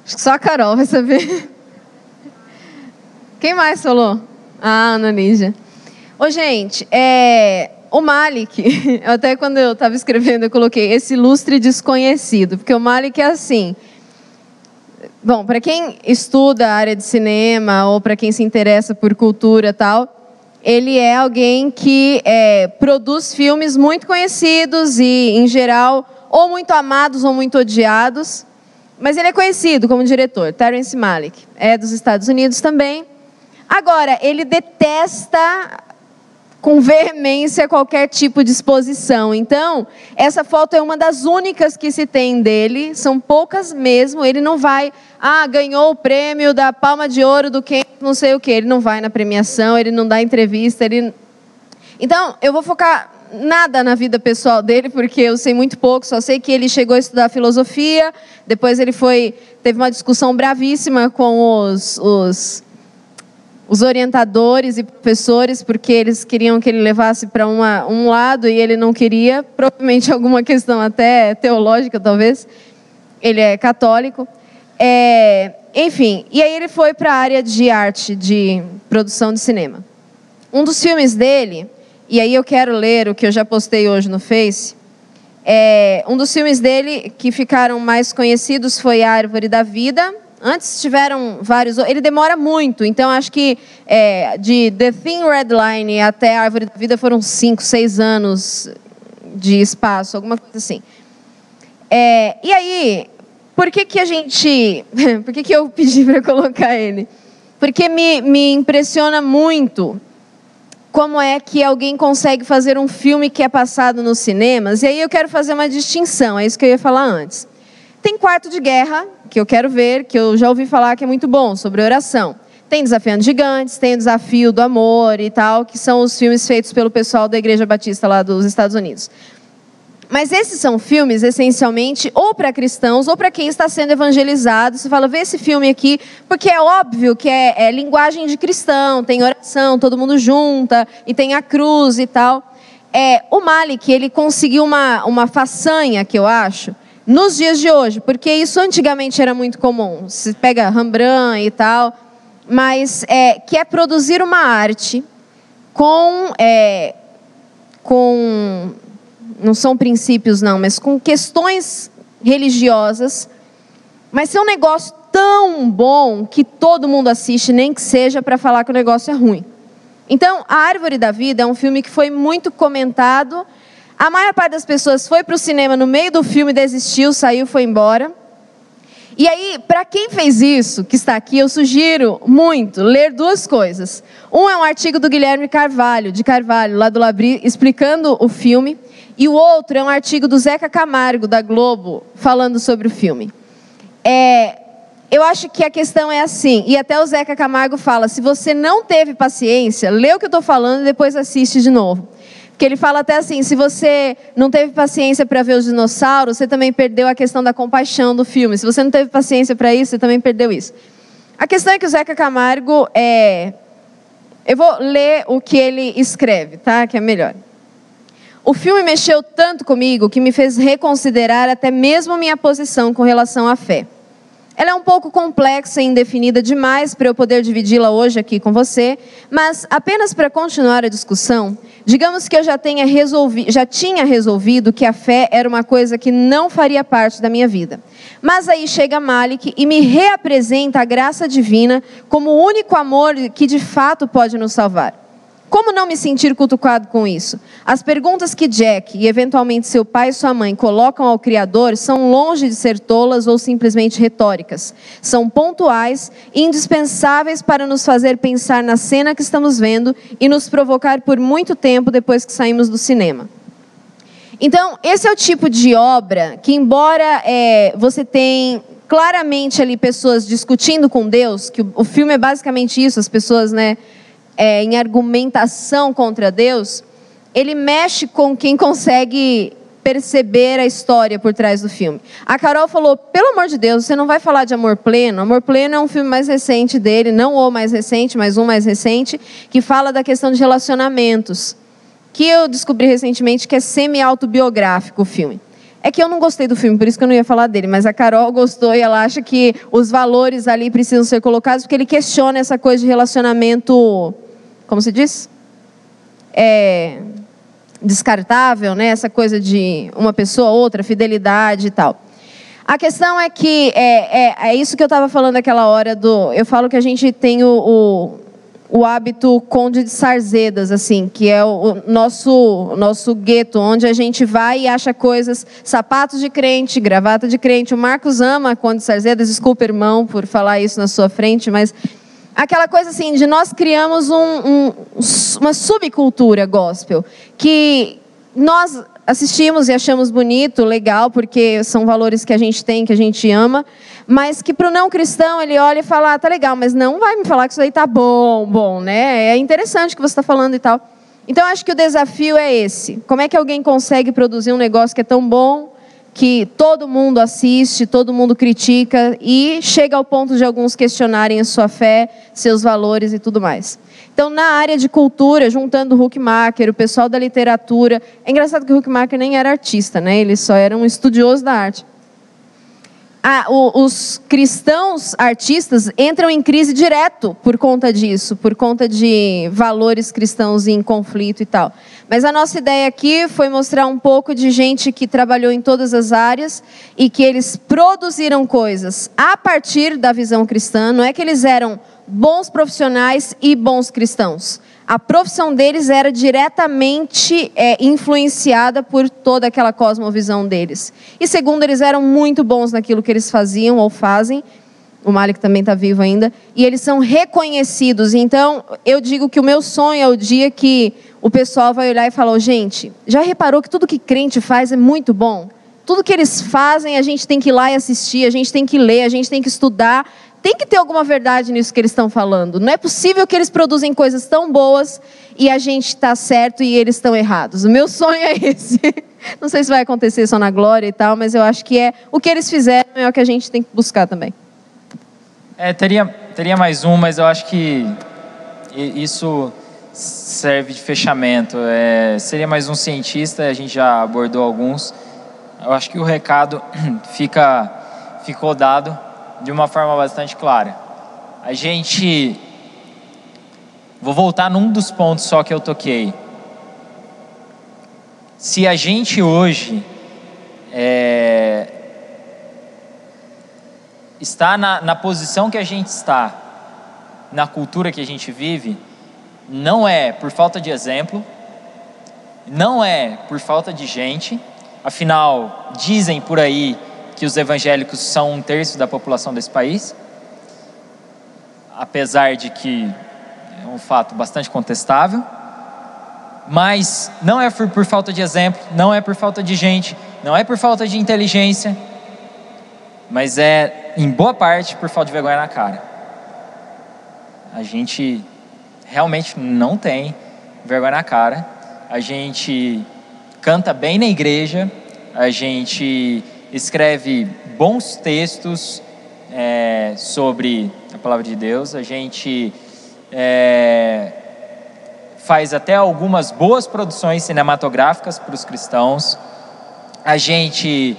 Acho que só a Carol vai saber. Quem mais falou? Ah, Ana Lígia. Ô, gente, o Malik, até quando eu estava escrevendo, eu coloquei esse ilustre desconhecido, porque o Malik é assim. Bom, para quem estuda a área de cinema ou para quem se interessa por cultura e tal, ele é alguém que produz filmes muito conhecidos e, em geral, ou muito amados ou muito odiados. Mas ele é conhecido como diretor, Terrence Malick. É dos Estados Unidos também. Agora, ele detesta com veemência qualquer tipo de exposição. Então, essa foto é uma das únicas que se tem dele. São poucas mesmo. Ele não vai... ganhou o prêmio da Palma de Ouro do quem não sei o quê. Ele não vai na premiação, ele não dá entrevista. Então, eu vou focar nada na vida pessoal dele, porque eu sei muito pouco. Só sei que ele chegou a estudar filosofia. Depois ele teve uma discussão bravíssima com os orientadores e professores, porque eles queriam que ele levasse para um lado e ele não queria, provavelmente alguma questão até teológica, talvez. Ele é católico. Enfim, e aí ele foi para a área de arte, de produção de cinema. Um dos filmes dele, e aí eu quero ler o que eu já postei hoje no Face, um dos filmes dele que ficaram mais conhecidos foi A Árvore da Vida. Antes tiveram vários... Ele demora muito, então acho que de The Thin Red Line até A Árvore da Vida foram 5, 6 anos de espaço, alguma coisa assim. E aí, por que eu pedi para colocar ele? Porque me impressiona muito como é que alguém consegue fazer um filme que é passado nos cinemas. E aí eu quero fazer uma distinção, é isso que eu ia falar antes. Tem Quarto de Guerra, que eu quero ver, que eu já ouvi falar que é muito bom, sobre oração. Tem Desafiando Gigantes, tem o Desafio do Amor e tal, que são os filmes feitos pelo pessoal da Igreja Batista lá dos Estados Unidos. Mas esses são filmes, essencialmente, ou para cristãos, ou para quem está sendo evangelizado. Você fala, vê esse filme aqui, porque é óbvio que é linguagem de cristão, tem oração, todo mundo junta, e tem a cruz e tal. O Malik, ele conseguiu uma façanha, que eu acho, nos dias de hoje, porque isso antigamente era muito comum. Você pega Rembrandt e tal, mas que é produzir uma arte com não são princípios não, mas com questões religiosas, mas ser um negócio tão bom que todo mundo assiste, nem que seja para falar que o negócio é ruim. Então, A Árvore da Vida é um filme que foi muito comentado. A maior parte das pessoas foi para o cinema no meio do filme, desistiu, saiu, foi embora. E aí, para quem fez isso, que está aqui, eu sugiro muito ler duas coisas. Um é um artigo do Guilherme Carvalho, lá do Labri, explicando o filme. E o outro é um artigo do Zeca Camargo, da Globo, falando sobre o filme. Eu acho que a questão é assim, e até o Zeca Camargo fala, se você não teve paciência, lê o que eu estou falando e depois assiste de novo. Porque ele fala até assim, se você não teve paciência para ver os dinossauros, você também perdeu a questão da compaixão do filme. Se você não teve paciência para isso, você também perdeu isso. A questão é que o Zeca Camargo, eu vou ler o que ele escreve, tá? Que é melhor. O filme mexeu tanto comigo que me fez reconsiderar até mesmo minha posição com relação à fé. Ela é um pouco complexa e indefinida demais para eu poder dividi-la hoje aqui com você, mas apenas para continuar a discussão, digamos que eu já tinha resolvido que a fé era uma coisa que não faria parte da minha vida. Mas aí chega Malik e me reapresenta a graça divina como o único amor que de fato pode nos salvar. Como não me sentir cutucado com isso? As perguntas que Jack e eventualmente seu pai e sua mãe colocam ao Criador são longe de ser tolas ou simplesmente retóricas. São pontuais e indispensáveis para nos fazer pensar na cena que estamos vendo e nos provocar por muito tempo depois que saímos do cinema. Então, esse é o tipo de obra que, embora você tenha claramente ali pessoas discutindo com Deus, que o filme é basicamente isso, as pessoas, em argumentação contra Deus, ele mexe com quem consegue perceber a história por trás do filme. A Carol falou, pelo amor de Deus, você não vai falar de Amor Pleno? Amor Pleno é um filme mais recente dele, não o mais recente, mas um mais recente, que fala da questão de relacionamentos, que eu descobri recentemente que é semi-autobiográfico o filme. É que eu não gostei do filme, por isso que eu não ia falar dele, mas a Carol gostou e ela acha que os valores ali precisam ser colocados, porque ele questiona essa coisa de relacionamento, como se diz? Descartável, né? Essa coisa de uma pessoa, outra, fidelidade e tal. A questão é que é isso que eu estava falando naquela hora eu falo que a gente tem o hábito Conde de Sarzedas, assim, que é o nosso gueto, onde a gente vai e acha coisas, sapatos de crente, gravata de crente. O Marcos ama Conde de Sarzedas, desculpa, irmão, por falar isso na sua frente, mas aquela coisa assim, de nós criamos uma subcultura gospel, que nós assistimos e achamos bonito, legal, porque são valores que a gente tem, que a gente ama, mas que para o não cristão ele olha e fala, tá legal, mas não vai me falar que isso aí tá bom, né? É interessante o que você está falando e tal. Então acho que o desafio é esse. Como é que alguém consegue produzir um negócio que é tão bom, que todo mundo assiste, todo mundo critica e chega ao ponto de alguns questionarem a sua fé, seus valores e tudo mais. Então, na área de cultura, juntando o Huckmacher, o pessoal da literatura... É engraçado que o Huckmacher nem era artista, né? Ele só era um estudioso da arte. Os cristãos artistas entram em crise direto por conta disso, por conta de valores cristãos em conflito e tal. Mas a nossa ideia aqui foi mostrar um pouco de gente que trabalhou em todas as áreas e que eles produziram coisas a partir da visão cristã. Não é que eles eram bons profissionais e bons cristãos. A profissão deles era diretamente influenciada por toda aquela cosmovisão deles. E segundo, eles eram muito bons naquilo que eles faziam ou fazem. O Malik também está vivo ainda. E eles são reconhecidos. Então, eu digo que o meu sonho é o dia que o pessoal vai olhar e falar, gente, já reparou que tudo que crente faz é muito bom? Tudo que eles fazem, a gente tem que ir lá e assistir, a gente tem que ler, a gente tem que estudar. Tem que ter alguma verdade nisso que eles estão falando. Não é possível que eles produzem coisas tão boas e a gente está certo e eles estão errados. O meu sonho é esse. Não sei se vai acontecer só na glória e tal, mas eu acho que o que eles fizeram é o que a gente tem que buscar também. Teria mais um, mas eu acho que isso serve de fechamento. Seria mais um cientista, a gente já abordou alguns. Eu acho que o recado ficou dado de uma forma bastante clara. Vou voltar num dos pontos só que eu toquei. Se a gente hoje está na posição que a gente está, na cultura que a gente vive, não é por falta de exemplo, não é por falta de gente. Afinal, dizem por aí que os evangélicos são 1/3 da população desse país, apesar de que é um fato bastante contestável, mas não é por falta de exemplo, não é por falta de gente, não é por falta de inteligência, mas é, em boa parte, por falta de vergonha na cara. A gente realmente não tem vergonha na cara, a gente canta bem na igreja, a gente escreve bons textos sobre a palavra de Deus, a gente faz até algumas boas produções cinematográficas para os cristãos, a gente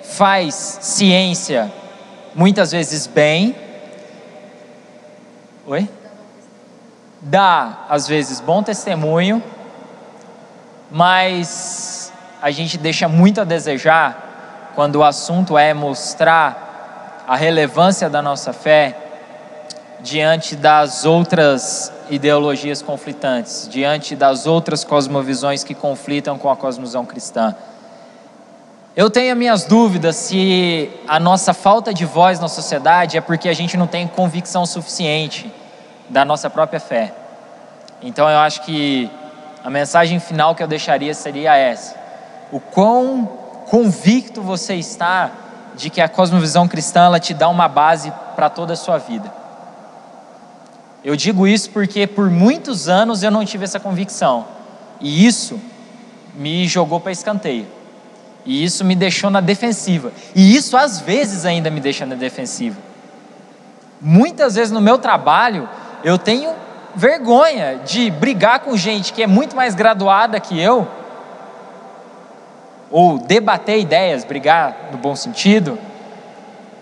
faz ciência muitas vezes bem, dá às vezes bom testemunho, mas a gente deixa muito a desejar quando o assunto é mostrar a relevância da nossa fé diante das outras ideologias conflitantes, diante das outras cosmovisões que conflitam com a cosmovisão cristã. Eu tenho as minhas dúvidas se a nossa falta de voz na sociedade é porque a gente não tem convicção suficiente da nossa própria fé. Então eu acho que a mensagem final que eu deixaria seria essa: o quão convicto você está de que a cosmovisão cristã ela te dá uma base para toda a sua vida. Eu digo isso porque por muitos anos eu não tive essa convicção, e isso me jogou para escanteio, e isso me deixou na defensiva, e isso às vezes ainda me deixa na defensiva. Muitas vezes no meu trabalho eu tenho vergonha de brigar com gente que é muito mais graduada que eu, ou debater ideias, brigar no bom sentido,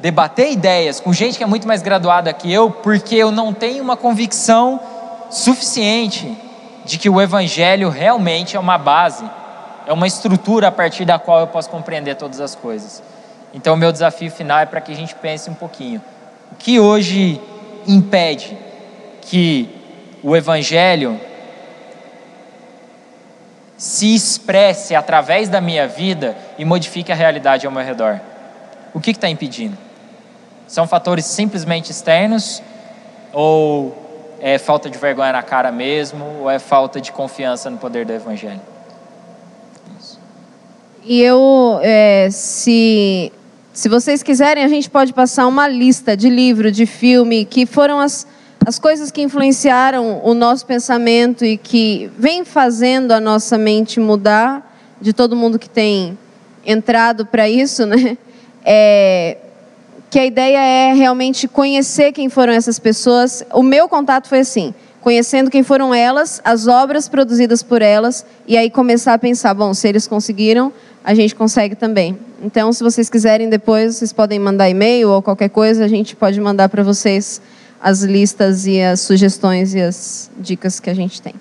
debater ideias com gente que é muito mais graduada que eu, porque eu não tenho uma convicção suficiente de que o Evangelho realmente é uma base, é uma estrutura a partir da qual eu posso compreender todas as coisas. Então o meu desafio final é para que a gente pense um pouquinho. O que hoje impede que o Evangelho se expresse através da minha vida e modifique a realidade ao meu redor? O que está impedindo? São fatores simplesmente externos? Ou é falta de vergonha na cara mesmo? Ou é falta de confiança no poder do Evangelho? Isso. E se vocês quiserem, a gente pode passar uma lista de livro, de filme, que foram as coisas que influenciaram o nosso pensamento e que vem fazendo a nossa mente mudar, de todo mundo que tem entrado para isso, né? Que a ideia é realmente conhecer quem foram essas pessoas. O meu contato foi assim, conhecendo quem foram elas, as obras produzidas por elas, e aí começar a pensar, bom, se eles conseguiram, a gente consegue também. Então, se vocês quiserem depois, vocês podem mandar e-mail ou qualquer coisa, a gente pode mandar para vocês as listas e as sugestões e as dicas que a gente tem.